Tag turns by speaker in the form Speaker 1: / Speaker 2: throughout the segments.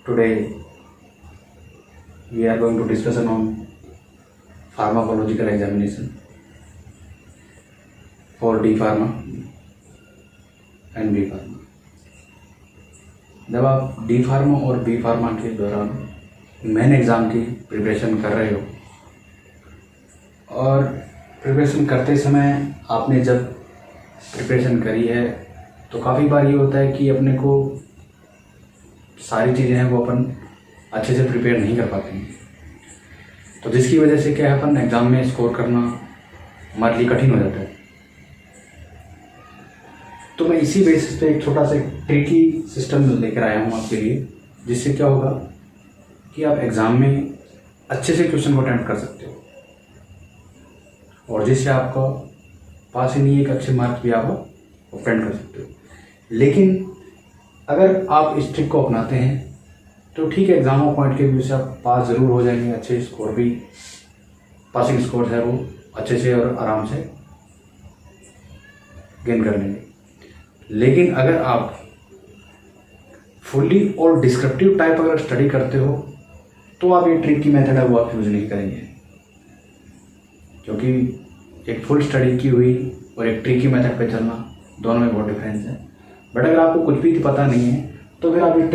Speaker 1: Today we are going to discussion on pharmacological examination for D Pharma and B Pharma। जब आप D Pharma और B Pharma के दौरान main exam की preparation कर रहे हो और प्रिपरेशन करते समय आपने जब प्रिपरेशन करी है तो काफ़ी बार ये होता है कि अपने को सारी चीज़ें हैं वो अपन अच्छे से प्रिपेयर नहीं कर पाते हैं, तो जिसकी वजह से क्या है अपन एग्ज़ाम में स्कोर करना हमारे लिए कठिन हो जाता है। तो मैं इसी बेसिस पे एक छोटा सा ट्रिकी सिस्टम लेकर आया हूँ आपके लिए, जिससे क्या होगा कि आप एग्ज़ाम में अच्छे से क्वेश्चन को अटेम्प्ट कर सकते हो और जिससे आपका पास ही नहीं एक अच्छे मार्क्स भी आप ऑब्टेन कर सकते हो। लेकिन अगर आप इस ट्रिक को अपनाते हैं तो ठीक है, एग्जाम पॉइंट के व्यू से आप पास ज़रूर हो जाएंगे, अच्छे स्कोर भी पासिंग स्कोर है वो अच्छे से और आराम से गेन कर लेंगे। लेकिन अगर आप फुल्ली और डिस्क्रिप्टिव टाइप अगर स्टडी करते हो तो आप ये ट्रिक की मेथड है वो आप यूज़ नहीं करेंगे, क्योंकि एक फुल स्टडी की हुई और एक ट्रिकी मेथड पे चलना दोनों में बहुत डिफरेंस है। बट अगर आपको कुछ भी पता नहीं है तो फिर आप ये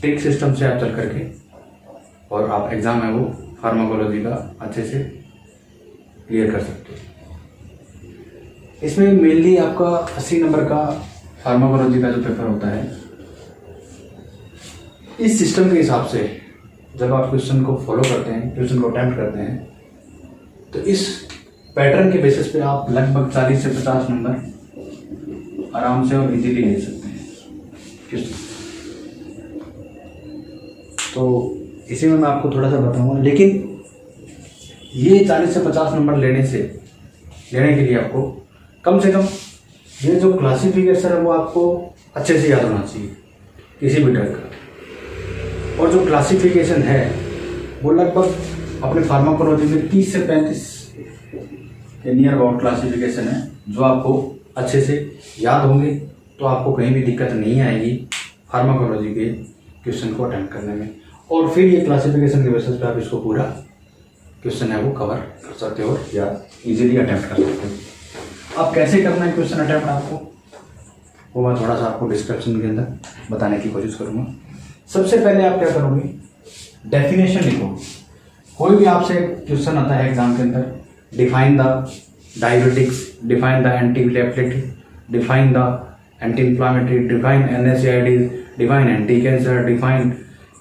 Speaker 1: ट्रिक सिस्टम से आप चल करके और आप एग्ज़ाम है वो फार्माकोलॉजी का अच्छे से क्लियर कर सकते हो। इसमें मेनली आपका 80 नंबर का फार्माकोलॉजी का जो पेपर होता है, इस सिस्टम के हिसाब से जब आप क्वेश्चन को फॉलो करते हैं, क्वेश्चन को अटेम्प्ट करते हैं, तो इस पैटर्न के बेसिस पे आप लगभग 40 से 50 नंबर आराम से और इजीली ले सकते हैं। तो इसी में मैं आपको थोड़ा सा बताऊंगा, लेकिन ये 40 से 50 नंबर लेने के लिए आपको कम से कम ये जो क्लासिफिकेशन है वो आपको अच्छे से याद होना चाहिए किसी भी ड्रग का। और जो क्लासिफिकेशन है वो लगभग अपने फार्माकोलॉजी में 30 से 35 के नियर अबाउट क्लासिफिकेशन है जो आपको अच्छे से याद होंगे, तो आपको कहीं भी दिक्कत नहीं आएगी फार्माकोलॉजी के क्वेश्चन को अटेम्प्ट करने में। और फिर ये क्लासिफिकेशन के बेसिस पे आप इसको पूरा क्वेश्चन है वो कवर कर सकते हो या इजीली अटेम्प्ट कर सकते हो। अब कैसे करना है क्वेश्चन अटेम्प्ट आपको, वो मैं थोड़ा सा आपको डिस्क्रिप्शन के अंदर बताने की कोशिश करूँगा। सबसे पहले आप क्या करोगे, डेफिनेशन लिखो। कोई भी आपसे क्वेश्चन आता है एग्जाम के अंदर, define the diabetics, define the antiplateletic, define the anti inflammatory, define NSAIDs, define anti cancer, define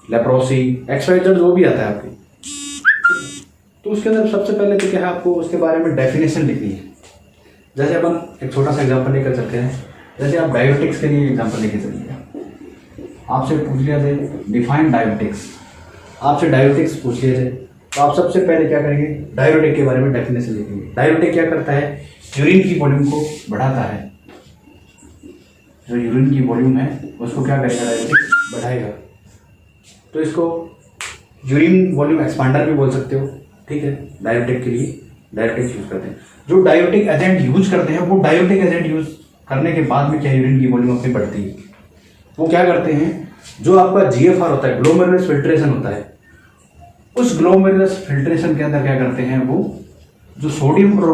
Speaker 1: leprosy, XYZ जो भी आता है आपके, तो उसके अंदर सबसे पहले तो क्या है आपको उसके बारे में डेफिनेशन लिखनी है। जैसे अपन एक छोटा सा एग्जांपल लेकर चलते हैं, जैसे आप डायबिटिक्स के लिए एग्जांपल लेके चलिए, आपसे पूछ लिया जाए डिफाइन डायबिटिक्स, आपसे डायबिटिक्स पूछ लिया जाए तो आप सबसे पहले क्या करेंगे, डायबिटिक के बारे में डेफिनेशन लिखेंगे। डायबिटिक क्या करता है, यूरिन की वॉल्यूम को बढ़ाता है। जो यूरिन की वॉल्यूम है उसको क्या करेगा, डायबिटिक बढ़ाएगा। तो इसको यूरिन वॉल्यूम एक्सपांडर भी बोल सकते हो, ठीक है। डायबिटिक के लिए डायबिटिक्स यूज करते हैं। जो डायबिटिक एजेंट यूज करते हैं वो डायबिटिक एजेंट यूज करने के बाद में क्या यूरिन की वॉल्यूम अपनी बढ़ती है, वो क्या करते हैं, जो आपका GFR होता है, ग्लोमेरुलस फिल्ट्रेशन होता है, उस ग्लोमेरुलस फिल्ट्रेशन के अंदर क्या करते हैं, वो जो सोडियम और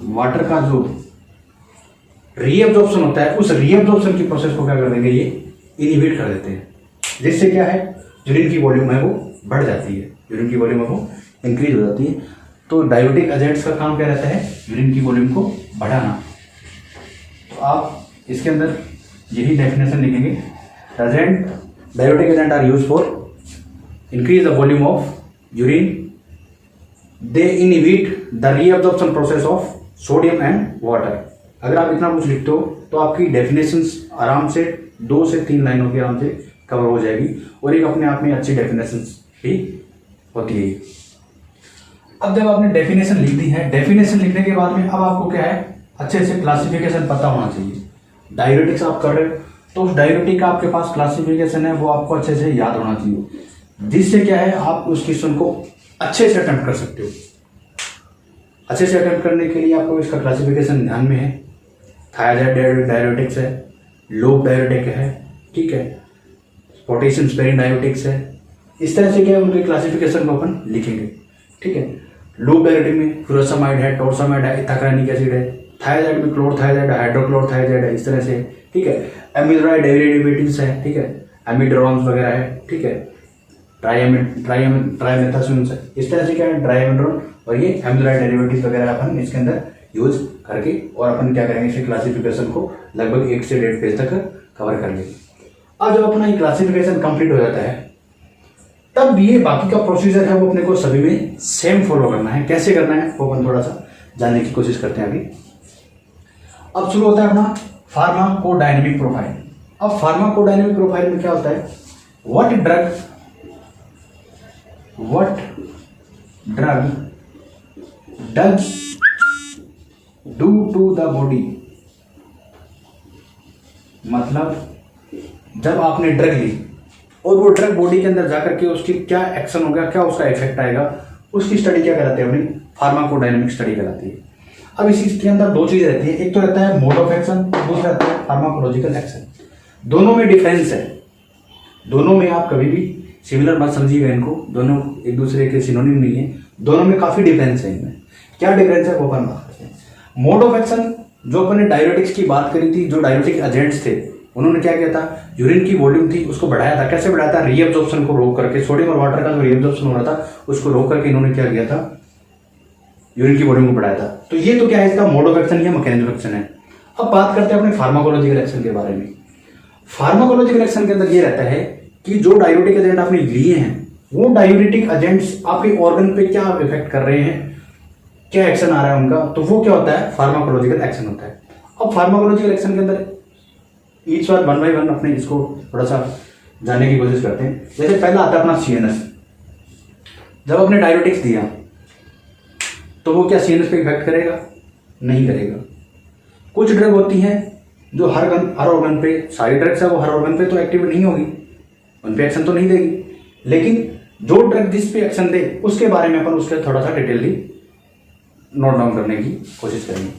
Speaker 1: वाटर का जो रीअब्जॉर्प्शन होता है, उस रीअब्जॉर्प्शन की प्रोसेस को क्या कर देंगे, ये इनहिबिट कर देते हैं, जिससे क्या है यूरिन की वॉल्यूम है वो बढ़ जाती है, यूरिन की वॉल्यूम है वो इंक्रीज हो जाती है। तो डायबिटिक एजेंट्स का काम क्या रहता है, यूरिन की वॉल्यूम को बढ़ाना। तो आप इसके अंदर यही डेफिनेशन लिखेंगे, agent diabetic agent are use for increase the volume of urine, they inhibit the reabsorption process of sodium and water. अगर आप इतना कुछ लिखते हो तो आपकी डेफिनेशंस आराम से 2 से 3 लाइनों की आराम से कवर हो जाएगी, और एक अपने आप में अच्छी डेफिनेशंस भी होती है। अब जब आपने डेफिनेशन लिख दी है, डेफिनेशन लिखने के बाद में अब आपको क्या है, अच्छे से क्लासिफिकेशन पता होना चाहिए। डायबिटिक्स आप कर रहे हो तो उस डायबिटिक का आपके पास क्लासिफिकेशन है वो आपको अच्छे से याद होना चाहिए, जिससे क्या है आप उस क्वेश्चन को अच्छे से अटेम्प्ट कर सकते हो। अच्छे से अटेम्प्ट करने के लिए आपको इसका क्लासिफिकेशन ध्यान में है। थायराइड डायबिटिक्स है, लोब डायबिटिक है, ठीक है, पोटेशियम स्पेरिंग डायोटिक्स है। इस तरह से क्या है उनके क्लासिफिकेशन को अपन लिखेंगे, ठीक है। लूप डायोटिक में फ्यूरासामाइड है, टोरसामाइड है, इथाकार्निक एसिड है, थायराइड में क्लोरथायराइड है, हाइड्रोक्लोरथायराइड है, इस तरह से, ठीक है। एमिलोराइड डेरिवेटिव्स है, ठीक है, एमिड्रोन्स वगैरह है, ठीक है, ट्राइमेथासोन्स है, इस तरह से क्या है ट्राइमेड्रोन और ये एमिलोराइड डेरिवेटिव्स वगैरह अपन इसके अंदर यूज करके और अपन क्या करेंगे इसके क्लासिफिकेशन को लगभग 1 से 1.5 पेज तक कवर कर लेंगे। अब जब अपना ये क्लासिफिकेशन कंप्लीट हो जाता है तब ये बाकी का प्रोसीजर है वो अपने को सभी में सेम फॉलो करना है। कैसे करना है वो अपन थोड़ा सा जानने की कोशिश करते हैं अभी। अब शुरू होता है अपना फार्माकोडायनेमिक प्रोफाइल। अब फार्माकोडायनेमिक प्रोफाइल में क्या होता है, what drug does do to the body, मतलब जब आपने ड्रग ली और वो ड्रग बॉडी के अंदर जाकर के उसकी क्या एक्शन होगा, क्या उसका इफेक्ट आएगा, उसकी स्टडी क्या कहलाती है, अपनी फार्माकोडायनेमिक स्टडी कहलाती है। अब इसके अंदर दो चीजें रहती है, एक तो रहता है मोड ऑफ एक्शन, दूसरा रहता है फार्माकोलॉजिकल एक्शन। दोनों में डिफरेंस है, दोनों में आप कभी भी सिमिलर मत समझिएगा इनको, दोनों एक दूसरे के सिनोनिम नहीं है, दोनों में काफी डिफरेंस है। इनमें क्या डिफरेंस है वो अपन बात करते हैं। मोड ऑफ एक्शन जो अपन ने डायरेटिक्स की बात करी थी, जो डायरेटिक एजेंट्स थे उन्होंने क्या किया था, यूरिन की वॉल्यूम थी उसको बढ़ाया था। कैसे बढ़ाया था, रीअब्जॉर्प्शन को रोक करके, सोडियम और वाटर का जो रीअब्जॉर्प्शन हो रहा था उसको रोक करके इन्होंने क्या किया था, यूरिन की वॉल्यूम को बढ़ाया था। तो ये तो क्या है इसका मोड ऑफ एक्शन या मैकेनिज्म ऑफ एक्शन है। अब बात करते हैं अपने फार्माकोलॉजिकल एक्शन के बारे में। फार्माकोलॉजिकल एक्शन के अंदर ये रहता है कि जो डायरेटिक एजेंट आपने लिए हैं वो डायरेटिक एजेंट्स आपके ऑर्गन पे क्या इफेक्ट कर रहे हैं, क्या एक्शन आ रहा है उनका, तो वो क्या होता है, फार्माकोलॉजिकल एक्शन होता है। अब फार्माकोलॉजिकल एक्शन के अंदर ईच बार 1 बाय 1 अपने इसको थोड़ा सा जानने की कोशिश करते हैं। जैसे पहला आता है अपना सीएनएस। जब आपने डायरेटिक्स दिया तो वो क्या सीएनएस पे इफेक्ट करेगा, नहीं करेगा। कुछ ड्रग होती हैं जो हर ऑर्गन पे, सारी ड्रग्स है वो हर ऑर्गन पे तो एक्टिव नहीं होगी, उन पे एक्शन तो नहीं देगी, लेकिन जो ड्रग जिस पे एक्शन दे उसके बारे में अपन उसके थोड़ा सा डिटेलली नोट डाउन करने की कोशिश करेंगे।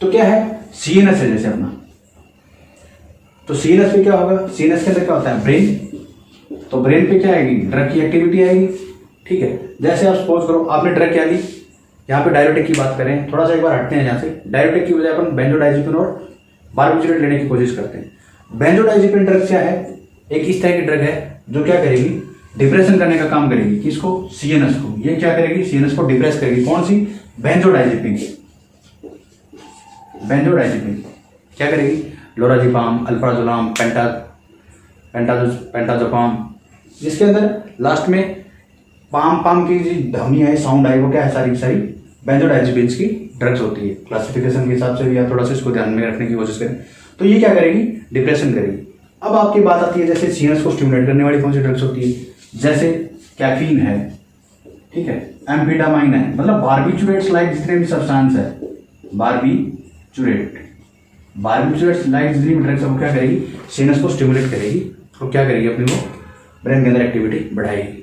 Speaker 1: तो क्या है, सीएनएस है जैसे अपना, तो सीएनएस पे क्या होगा, सीएनएस के अंदर क्या होता है, ब्रेन, तो ब्रेन पे क्या आएगी, ड्रग की एक्टिविटी आएगी, ठीक है। जैसे आप सपोज करो आपने ड्रग क्या ली, यहाँ पे डायरेटिक की बात करें, थोड़ा सा एक बार हटते हैं यहाँ से, डायरेटिक की बजाय अपन बेंजोडाइजेपिन और बारबिटूरेट लेने की कोशिश करते हैं। बेंजोडाइजेपिन ड्रग क्या है, एक इस तरह की ड्रग है जो क्या करेगी, डिप्रेशन करने का काम करेगी। किसको, सीएनएस को। ये क्या करेगी, सीएनएस को डिप्रेस करेगी। कौन सी, बेंजोडाइजेपिन। बेंजोडाइजेपिन क्या करेगी, लोराजिपाम, अल्प्राजोलाम, पेंटाजोपाम, जिसके अंदर लास्ट में पाम की जो ध्वनि है, साउंड आई, वो क्या है, सारी सारी बेंजोडाइजेपिन्स की ड्रग्स होती है। क्लासिफिकेशन के हिसाब से भी आप थोड़ा सा इसको ध्यान में रखने की कोशिश करें। तो ये क्या करेगी, डिप्रेशन करेगी। अब आपकी बात आती है जैसे सीएनएस को स्टिमुलेट करने वाली कौन सी ड्रग्स होती है, जैसे कैफीन है, ठीक है, एम्फेटामाइन है, मतलब बारबिटूरेट्स लाइक जितने भी सब्सटेंस है, बारबिटूरेट्स लाइक जितनी भी ड्रग्स है वो क्या करेगी, सीएनएस को स्टिमुलेट करेगी, तो क्या करेगी, अपने को ब्रेन के अंदर एक्टिविटी बढ़ाएगी।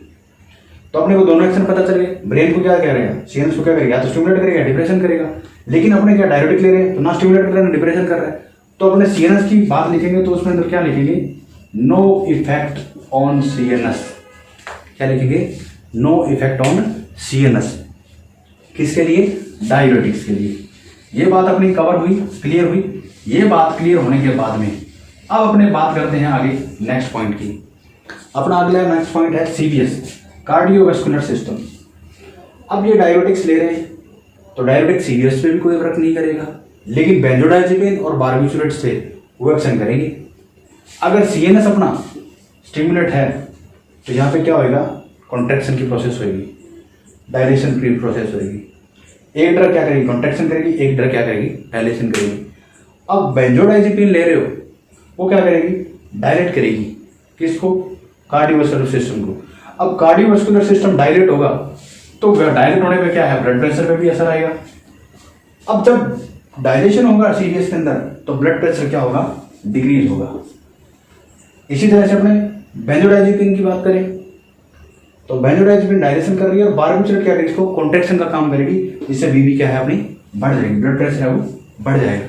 Speaker 1: तो अपने को दोनों एक्शन पता चल गए। ब्रेन को क्या करेगा, सीएनएस को क्या करेगा, या तो स्टिमुलेट करेगा, डिप्रेशन करेगा। लेकिन अपने क्या डायरेटिक ले रहे हैं तो ना स्टिमुलेट कर रहे हैं ना डिप्रेशन कर रहे हैं। तो अपने सीएनएस की बात लिखेंगे तो उसमें अंदर क्या लिखेंगे, नो इफेक्ट ऑन सीएनएस। क्या लिखेंगे, नो इफेक्ट ऑन सीएनएस। किसके लिए, डायरेटिक्स के लिए। ये बात अपनी कवर हुई, क्लियर हुई। ये बात क्लियर होने के बाद में अब अपने बात करते हैं आगे नेक्स्ट पॉइंट की। अपना अगला नेक्स्ट पॉइंट है सीवीएस, कार्डियोवैस्कुलर सिस्टम। अब ये डायरेटिक्स ले रहे हैं तो डायरेटिक्स सीवीएस पे भी कोई वर्क नहीं करेगा, लेकिन बेंजोडाइजेपिन और बारबिटूरेट से वो एक्शन करेंगे। अगर सीएनएस अपना स्टिमुलेट है तो यहाँ पे क्या होएगा, कॉन्ट्रैक्शन की प्रोसेस होगी, डायलेशन की प्रोसेस होगी। एक ड्रग क्या करेगी, कॉन्ट्रैक्शन करेगी, एक ड्रग क्या करेगी, डायलेशन करेगी। अब बेंजोडाइजेपिन ले रहे हो वो क्या करेगी, डायलेट करेगी। किसको, कार्डियोवैस्कुलर सिस्टम को। अब कार्डियोवैस्कुलर सिस्टम डायलेट होगा तो डायलेट होने पे क्या है, ब्लड प्रेशर पे भी असर आएगा। अब जब डायलेशन होगा सीवीएस के अंदर तो ब्लड प्रेशर क्या होगा, डिक्रीज होगा। इसी तरह से अपने बेंजोडाइजेपिन की बात करें तो बेंजोडाइजेपिन डायलेशन कर रही है और बारबिटूरेट क्या करेगी, इसको कॉन्ट्रैक्शन का काम करेगी, जिससे बीबी क्या है अपनी बढ़ जाएगी, ब्लड प्रेशर है वो बढ़ जाएगा।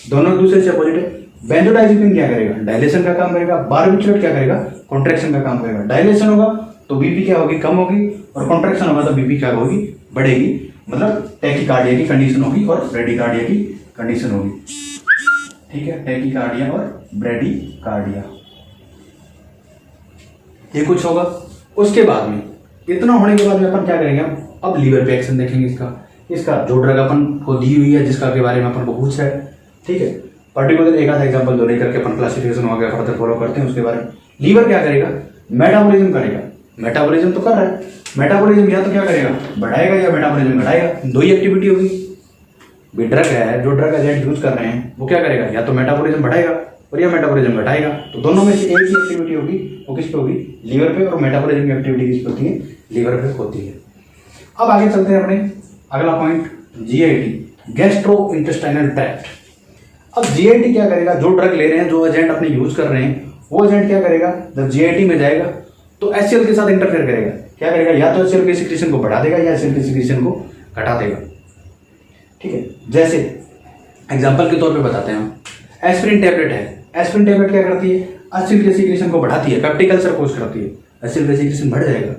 Speaker 1: दोनों एक दूसरे से अपोजिट है। बेंजोडाइजेपिन क्या करेगा, डायलेशन का काम करेगा। बारबिटरेट क्या करेगा, कॉन्ट्रैक्शन का काम करेगा। डायलेशन होगा तो बीपी क्या होगी, कम होगी, और कॉन्ट्रैक्शन होगा तो बीपी क्या होगी, बढ़ेगी, मतलब टैकीकार्डिया की कंडीशन होगी और ब्रेडिकार्डिया की कंडीशन होगी। ठीक है, टैकीकार्डिया और ब्रेडिकार्डिया, ये कुछ होगा। उसके बाद में इतना होने के बाद में अपन क्या करेंगे, अब लीवर पे एक्शन देखेंगे इसका जो ड्रग अपन को दी हुई है, जिसका के बारे में अपन को पूछा है। ठीक है, पर्टिकुलर एक आधा एग्जांपल दो लेकर के अपन क्लासिफिकेशन वगैरह फर्दर फॉलो करते हैं उसके बारे में। लीवर क्या करेगा, मेटाबॉलिज्म करेगा। मेटाबॉलिज्म तो कर रहा है, मेटाबॉलिज्म या तो क्या करेगा, बढ़ाएगा या मेटाबॉलिज्म घटाएगा, दो ही एक्टिविटी होगी। भी ड्रग है, जो ड्रग एजेंट यूज कर रहे हैं वो क्या करेगा, या तो मेटाबॉलिज्म बढ़ाएगा और या मेटाबॉलिज्म घटाएगा। तो दोनों में से एक ही एक्टिविटी होगी, वो किस पे होगी, लीवर पे, और मेटाबॉलिज्म की एक्टिविटी किस पे होती है, लीवर पे होती है। अब आगे चलते हैं अपने अगला point, GIT, gastrointestinal tract. अब जीआईटी क्या करेगा, जो ड्रग ले रहे हैं, जो एजेंट अपने यूज कर रहे हैं, वो एजेंट क्या करेगा, जब जीआईटी में जाएगा तो एचसीएल के साथ इंटरफेयर करेगा। क्या करेगा, या तो एचसीएल के सिक्रीशन को बढ़ा देगा या एचसीएल के सिक्रीशन को घटा देगा। ठीक है, जैसे एग्जांपल के तौर पे बताते हैं हम, एस्पिरिन टैबलेट है। एस्पिरिन टैबलेट क्या करती है, एचसीएल के सिक्रीशन को बढ़ाती है, पेप्टिक अल्सर कोज करती है, एचसीएल के सिक्रीशन बढ़ जाएगा।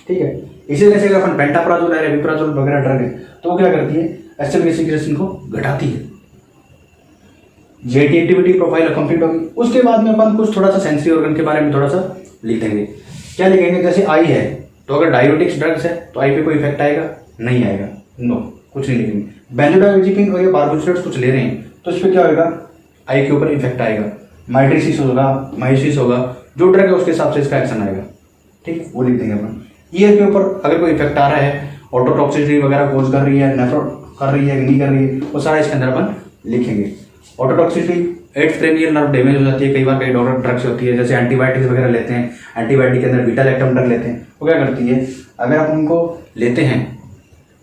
Speaker 1: ठीक है, इसी तरह से अगर अपन पेंटाप्राजोल है, रेबिप्राजोल वगैरह ड्रग है, तो वो क्या करती है, एचसीएल के सिक्रीशन को घटाती है। जीआईटी एक्टिविटी प्रोफाइल कंप्लीट होगी। उसके बाद में अपन कुछ थोड़ा सा सेंसरी ऑर्गन के बारे में थोड़ा सा लिख देंगे। क्या लिखेंगे, जैसे आई है तो अगर डायोटिक्स ड्रग्स है तो आई पे कोई इफेक्ट आएगा, नहीं आएगा, नो, कुछ नहीं लिखेंगे। बेंजोडाइजेपिन और ये बारबिटरेट्स कुछ ले रहे हैं तो इस पर क्या होगा, आई के ऊपर इफेक्ट आएगा, माइट्रिसिस होगा, माइसिस होगा, जो ड्रग है उसके हिसाब से इसका एक्शन आएगा। ठीक है, वो लिख देंगे अपन। ईयर के ऊपर अगर कोई इफेक्ट आ रहा है, ऑटोटॉक्सिसिटी वगैरह कोज कर रही है, नेफ्रो कर रही है कि नहीं कर रही है, वो सारा इसके अंदर अपन लिखेंगे। Autotoxicity, eighth cranial nerve damage हो जाती है, कई बार कई डॉक्टर ड्रग्स होती है, जैसे एंटीबायोटिक्स वगैरह लेते हैं, एंटीबायोटिक के अंदर बीटा लैक्टम ड्रग लेते हैं, वो क्या करती है, अगर आप उनको लेते हैं,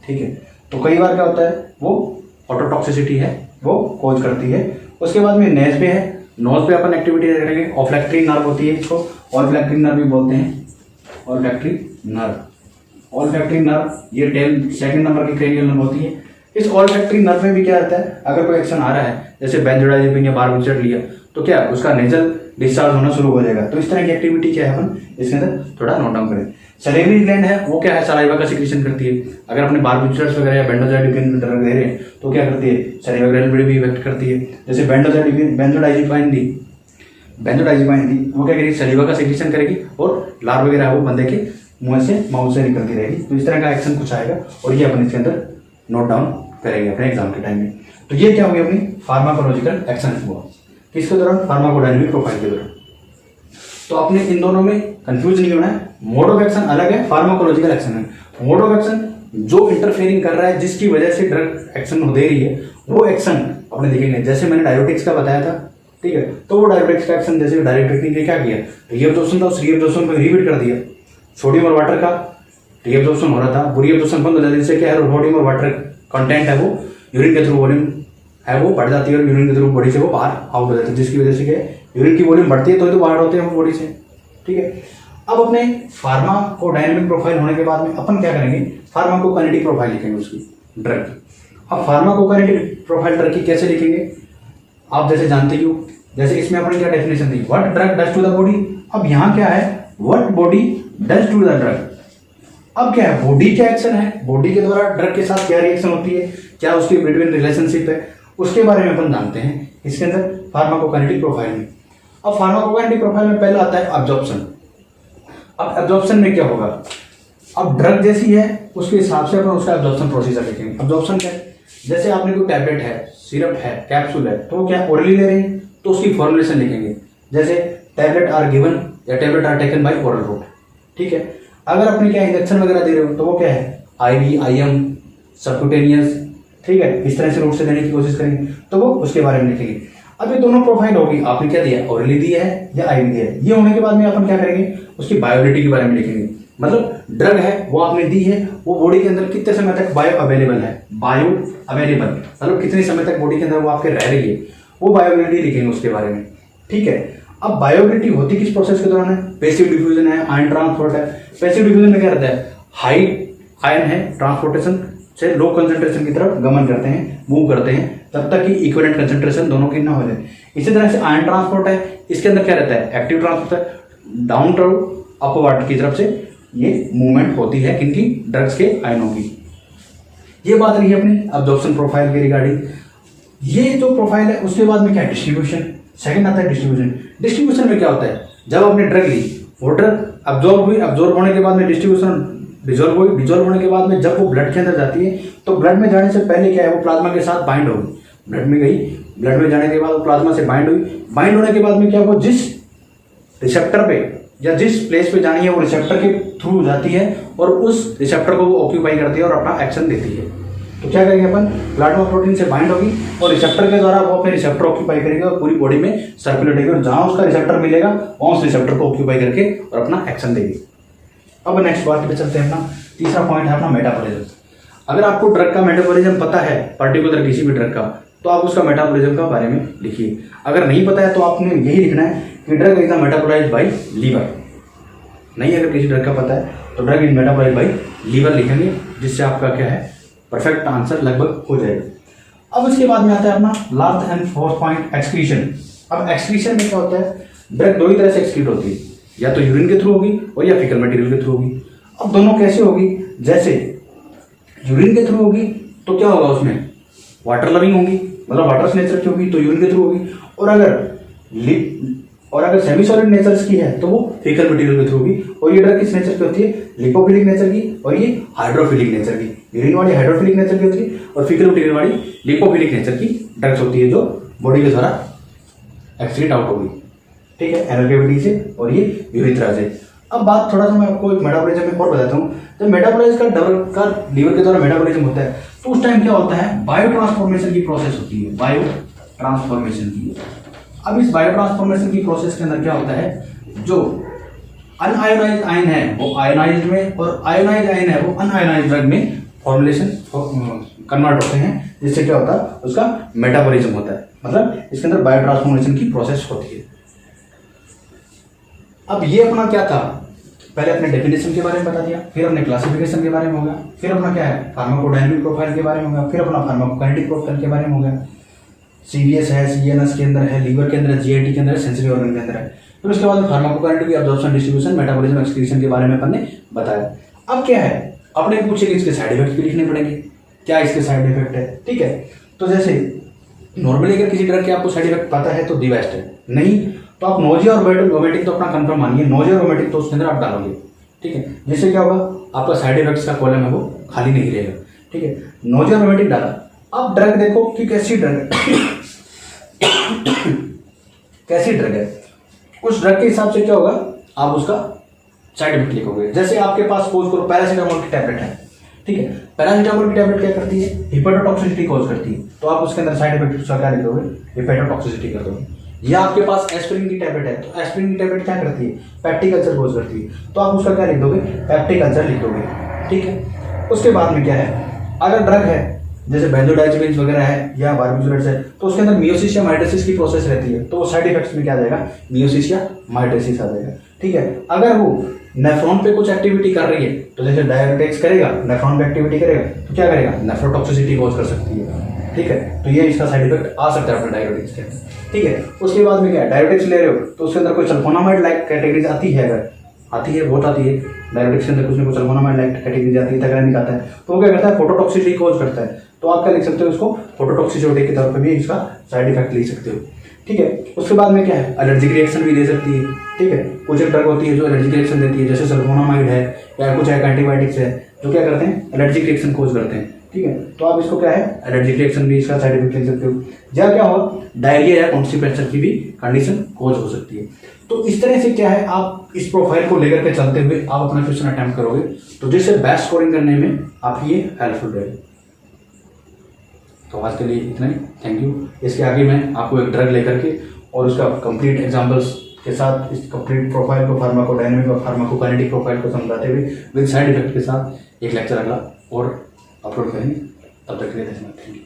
Speaker 1: ठीक है, तो कई बार क्या होता है, वो ऑटोटॉक्सिसिटी है वो कोज करती है। उसके बाद में नेज पे है, नोज पे अपन एक्टिविटी करेंगे, ऑल्फैक्टरी नर्व होती है, इसको ऑल्फैक्टरी नर्व भी बोलते हैं, ऑल्फैक्टरी नर्व। ऑल्फैक्टरी नर्व ये 2nd नंबर की क्रेनियल नर्व होती है। इस ऑल्फैक्टरी नर्व में भी क्या रहता है, अगर कोई एक्शन आ रहा है, जैसे बेंजोडाइजेपिन या बारबिटरेट लिया, तो क्या उसका नेजल डिस्चार्ज होना शुरू हो जाएगा। तो इस तरह की एक्टिविटी क्या है, अपन इसके अंदर थोड़ा नोट डाउन करें। सलेवरी ग्लैंड है, वो क्या है, सलाइवा का सिक्रीशन करती है। अगर अपने बारबिटरेट्स वगैरह या बेंजोडाइजेपिन ड्रग दे रहे हैं तो क्या करती है, सलाइवा ग्लैंड भी इफेक्ट करती है। जैसे बेंजोडाइजेपिन दी, वो क्या करेगी, सलीवा का सिक्रीशन करेगी और लार वगैरह वो बंदे के मुंह से माउथ से निकलती रहेगी। तो इस तरह का एक्शन कुछ आएगा और ये अपन इसके अंदर नोट डाउन करेंगे अपने एग्जाम के टाइम में। तो ये क्या हुई अपनी फार्माकोलॉजिकल एक्शन हुआ, किसके दौरान, फार्माकोडायनेमिक प्रोफाइल के दौरान। तो आपने इन दोनों में कंफ्यूज नहीं होना है, मोड ऑफ एक्शन अलग है, फार्माकोलॉजिकल एक्शन है। मोड ऑफ एक्शन जो इंटरफेयरिंग कर रहा है, जिसकी वजह से ड्रग एक्शन हो दे रही है, वो एक्शन अपने देखेंगे। जैसे मैंने डायोटिक्स का बताया था, ठीक है, तो वो डायोटिक्स का एक्शन, जैसे डायोटिक्स ने क्या किया, रीअब्जॉर्प्शन था, उस रीअब्जॉर्प्शन को रिपीट कर दिया। सोडियम और वाटर का रीअब्जॉर्प्शन हो रहा था, वो रीअब्जॉर्प्शन बंद हो जाता है, जिससे क्या है, सोडियम और वाटर कंटेंट है वो यूरिन के थ्रू वॉल्यूम है वो बढ़ जाती है और यूरिन के थ्रू बॉडी से वो बाहर आउट हो जाती है, जिसकी वजह से क्या है, यूरिन की वॉल्यूम बढ़ती है तो बाहर होते हैं वो बॉडी से। ठीक है, अब अपने फार्माकोडायनेमिक प्रोफाइल होने के बाद में अपन क्या करेंगे, फार्माकोकाइनेटिक प्रोफाइल लिखेंगे उसकी ड्रग की। अब फार्माकोकाइनेटिक प्रोफाइल ड्रग की कैसे लिखेंगे, आप जैसे जानते ही हो, जैसे इसमें अपने क्या डेफिनेशन दी, what drug does to the body. अब यहाँ क्या है, what body does to the drug. अब क्या है, बॉडी क्या एक्शन है, बॉडी के द्वारा ड्रग के साथ क्या रिएक्शन होती है, क्या उसकी बिटवीन रिलेशनशिप है, उसके बारे में अपन जानते हैं इसके अंदर फार्माकोकाइनेटिक प्रोफाइल में। अब फार्माकोकाइनेटिक प्रोफाइल में पहला आता है एब्जॉर्प्शन। अब एब्जॉर्प्शन में क्या होगा, अब ड्रग जैसी है उसके हिसाब से अपन उसका एब्जॉर्प्शन प्रोसीजर लिखेंगे। एब्जॉर्प्शन क्या है, जैसे आपने कोई टैबलेट है, सिरप है, कैप्सूल है, तो क्या ओरली ले रहे हैं तो उसकी फॉर्मुलेशन लिखेंगे। जैसे टैबलेट आर गिवन या tablet are taken by oral route. ठीक है, अगर अपने क्या इंजेक्शन वगैरह दे रहे हो तो वो क्या है, आईवी, आईएम, सबक्यूटेनियस, ठीक है, इस तरह से रूट से देने की कोशिश करेंगे, तो वो उसके बारे में लिखेंगे। अब ये दोनों प्रोफाइल होगी, आपने क्या दिया, ओरली दिया है या आईवी दिया है। ये होने के बाद में अपन क्या करेंगे, उसकी बायोबिलिटी के बारे में लिखेंगे। मतलब ड्रग है वो आपने दी है, वो बॉडी के अंदर कितने समय तक बायो अवेलेबल है, बायो अवेलेबल मतलब कितने समय तक बॉडी के अंदर वो आपके रह रही है, वो बायोबिलिटी लिखेंगे उसके बारे में। ठीक है, अब बायोबिलिटी होती किस प्रोसेस के दौरान है, पैसिव डिफ्यूजन है, आयन ट्रांसपोर्ट है। पैसिव डिफ्यूजन में क्या रहता है, हाई आयन है ट्रांसपोर्टेशन से लो कंसंट्रेशन की तरफ गमन करते हैं, मूव करते हैं, तब तक कि इक्विवेलेंट कंसंट्रेशन दोनों की ना हो जाए। इसी तरह से आयन ट्रांसपोर्ट है, इसके अंदर क्या रहता है, एक्टिव ट्रांसपोर्ट है, डाउन टू अपवर्ड की तरफ से ये मूवमेंट होती है किनकी, ड्रग्स के आयनों की। ये बात रही अपनी अब्जॉर्प्शन प्रोफाइल के रिगार्डिंग। ये जो प्रोफाइल है उसके बाद में क्या है, डिस्ट्रीब्यूशन। सेकंड आता है डिस्ट्रीब्यूशन। डिस्ट्रीब्यूशन में क्या होता है, जब आपने ड्रग ली, वो ड्रग अब्जॉर्ब हुई, अब्जॉर्ब होने के बाद में डिस्ट्रीब्यूशन डिजोल्व हुई, डिजोल्व होने के बाद में जब वो ब्लड के अंदर जाती है तो ब्लड में जाने से पहले क्या है, वो प्लाज्मा के साथ बाइंड होगी, ब्लड में गई, ब्लड में जाने के बाद वो प्लाज्मा से बाइंड हुई, बाइंड होने के बाद में क्या, वो जिस रिसेप्टर पे या जिस प्लेस पे जानी है वो रिसेप्टर के थ्रू जाती है और उस रिसेप्टर को वो ऑक्यूपाई करती है और अपना एक्शन देती है। तो क्या करेंगे अपन, प्लाज्मा प्रोटीन से बाइंड होगी और रिसेप्टर के द्वारा वो अपने रिसेप्टर ऑक्यूपाई करेगी और पूरी बॉडी में सर्कुलेट होगी और जहां उसका रिसेप्टर मिलेगा वहां उस रिसेप्टर को ऑक्यूपाई करके और अपना एक्शन देगी। अब नेक्स्ट बात पे चलते हैं। अपना तीसरा पॉइंट है अपना मेटाबॉलिज्म। अगर आपको ड्रग का मेटाबॉलिज्म पता है, पर्टिकुलर किसी भी ड्रग का, तो आप उसका मेटाबॉलिज्म के बारे में लिखिए। अगर नहीं पता है तो आपने यही लिखना है कि drug is metabolised by liver. नहीं, अगर किसी ड्रग का पता है तो drug is metabolised by liver लिखेंगे, जिससे आपका क्या है, परफेक्ट आंसर लगभग हो जाएगा। अब इसके बाद में आता है अपना last and fourth point, excretion. अब एक्सक्रीशन में क्या होता है, ड्रग दो ही तरह से एक्सक्रीट होती है, या तो यूरिन के थ्रू होगी और या फीकल मटेरियल के थ्रू होगी। अब दोनों कैसे होगी, जैसे यूरिन के थ्रू होगी तो क्या होगा, उसमें वाटर लविंग होगी, मतलब वाटर नेचर की होगी तो यूरिन के थ्रू होगी, और अगर सेमी सॉलिड नेचर की है तो वो फीकल मटेरियल के थ्रू होगी। और ये ड्रग किस नेचर की होती है, लिपोफिलिक नेचर की, और ये हाइड्रोफिलिक नेचर की। यूरिन वाली हाइड्रोफिलिक नेचर की होती है और फीकल मटेरियल वाली लिपोफिलिक नेचर की ड्रग्स होती है, जो बॉडी के द्वारा एक्सक्रीट आउट होगी, ठीक है, एनल कैविटी से और ये यूरिथ्रा से। अब बात थोड़ा सा मैं आपको मेटाबॉलिज्म में और बताता हूँ। जब मेटाबॉलिज्म का लीवर के द्वारा मेटाबॉलिज्म होता है तो उस टाइम क्या होता है, बायो ट्रांसफॉर्मेशन की प्रोसेस होती है, बायो ट्रांसफॉर्मेशन की। अब इस बायो ट्रांसफॉर्मेशन की प्रोसेस के अंदर क्या होता है, जो अनआयोनाइज्ड आयन है वो आयोनाइज्ड में और आयोनाइज्ड आयन है वो अनआयोनाइज्ड ड्रग में फॉर्मुलेशन कन्वर्ट होते हैं, जिससे क्या होता है, उसका मेटाबॉलिज्म होता है। मतलब इसके अंदर बायो ट्रांसफॉर्मेशन की प्रोसेस होती है। अब ये अपना क्या था, पहले अपने डेफिनेशन के बारे में बता दिया, फिर अपने क्लासिफिकेशन के बारे में हो गया, फिर अपना क्या है, फार्माकोडायनामिक प्रोफाइल के बारे में हो गया, फिर अपना फार्माकोकाइनेटिक प्रोफाइल के बारे में हो गया। सीवीएस है, सीएनएस के अंदर है, लीवर के अंदर है, जीआईटी के अंदर है, सेंसरी ऑर्गन के अंदर है। फिर उसके बाद pharmacokinetic, absorption, distribution, metabolism, excretion के बारे में अपन ने बताया। अब क्या है, अपने पूछे कि इसके साइड इफेक्ट भी लिखने पड़ेंगे, क्या इसके साइड इफेक्ट है, ठीक है। तो जैसे नॉर्मली अगर किसी ड्रग के आपको साइड इफेक्ट पता है तो दी बेस्ट है, नहीं तो आप नोजिया और वोमिटिंग तो अपना कंफर्म मानिए, नोजिया और वोमिटिंग तो उसके अंदर आप डालोगे, ठीक है। जिससे क्या होगा, आपका साइड इफेक्ट्स का कॉलम है वो खाली नहीं रहेगा, ठीक है। नोजिया और वोमिटिंग डाला। अब ड्रग देखो कि कैसी ड्रग है कैसी ड्रग है, उस ड्रग के हिसाब से क्या होगा, आप उसका साइड इफेक्ट लिखोगे। जैसे आपके पास सपोज करो पैरासीटामोल की टैबलेट है, ठीक है। पैरासीटामोल की टैबलेट क्या करती है, हिपेटोटॉक्सिसिटी कॉज करती है, तो आप उसके अंदर साइड इफेक्ट उसका क्या लिखोगे, हिपेटोटॉक्सिसिटी कर दोगे। या आपके पास एस्पिरिन की टैबलेट है, तो एस्पिरिन की टैबलेट क्या करती है, पैप्टिक अल्सर कॉज करती है, तो आप उसका क्या लिख दोगे, पैप्टिक अल्सर लिख दोगे, ठीक है। उसके बाद में क्या है, अगर ड्रग है जैसे बेंजोडाइजेपिन्स वगैरह है या बारबिटूरेट्स है, तो उसके अंदर मियोसिस या माइटोसिस की प्रोसेस रहती है, तो साइड इफेक्ट्स में क्या आ जाएगा, मियोसिस या माइटोसिस आ जाएगा, ठीक है। अगर वो नेफ्रॉन पे कुछ एक्टिविटी कर रही है, तो जैसे डायरेक्टिक्स करेगा, नेफ्रॉन पे एक्टिविटी करेगा तो क्या करेगा, नेफ्रोटॉक्सिसिटी कॉज कर सकती है, ठीक है। तो ये इसका साइड इफेक्ट आ सकता है अपने डायरेक्टिक्स के, ठीक है। उसके बाद में क्या है, डायरेक्टिक्स ले रहे हो तो उसके अंदर कोई सल्फोनामाइड लाइक कैटेगरीज आती है, अगर आती है, बहुत आती है, डायरेक्टिक्स के अंदर कुछ ना कुछ सल्फोनामाइड लाइक कैटेगरीज आती है, तगड़ा निकालता है, तो वो क्या करता है, फोटोटॉक्सिसिटी कॉज करता है, तो आप क्या लिख सकते हो उसको, फोटोटॉक्सिसिटी के तौर पर भी इसका साइड इफेक्ट लिख सकते हो, ठीक है। उसके बाद में क्या है, एलर्जिक रिएक्शन भी दे सकती है, ठीक है। कुछ ड्रग होती है जो एलर्जिक रिएक्शन देती है, जैसे सल्फोनामाइड है या कुछ एंटीबायोटिक्स है, जो क्या करते हैं, एलर्जिक रिएक्शन कॉज करते हैं, ठीक है। तो आप इसको क्या है, एलर्जिक रिएक्शन भी इसका साइड इफेक्ट लिख सकते हो। या क्या हो, डायरिया या कॉन्स्टिपेशन की भी कंडीशन कॉज हो सकती है। तो इस तरह से क्या है, आप इस प्रोफाइल को लेकर के चलते हुए आप अपना क्वेश्चन अटेम्प्ट करोगे, तो जिससे बेस्ट स्कोरिंग करने में आप ये हेल्पफुल रहेगा। तो आज के लिए इतना ही, थैंक यू। इसके आगे मैं आपको एक ड्रग लेकर के और उसका कंप्लीट एग्जांपल्स के साथ इस कंप्लीट प्रोफाइल को, फार्माकोडायनामिक और फार्माकोकाइनेटिक प्रोफाइल को समझाते हुए विद साइड इफेक्ट के साथ एक लेक्चर अगला और अपलोड करेंगे। तब तक के लिए धन्यवाद, थैंक यू।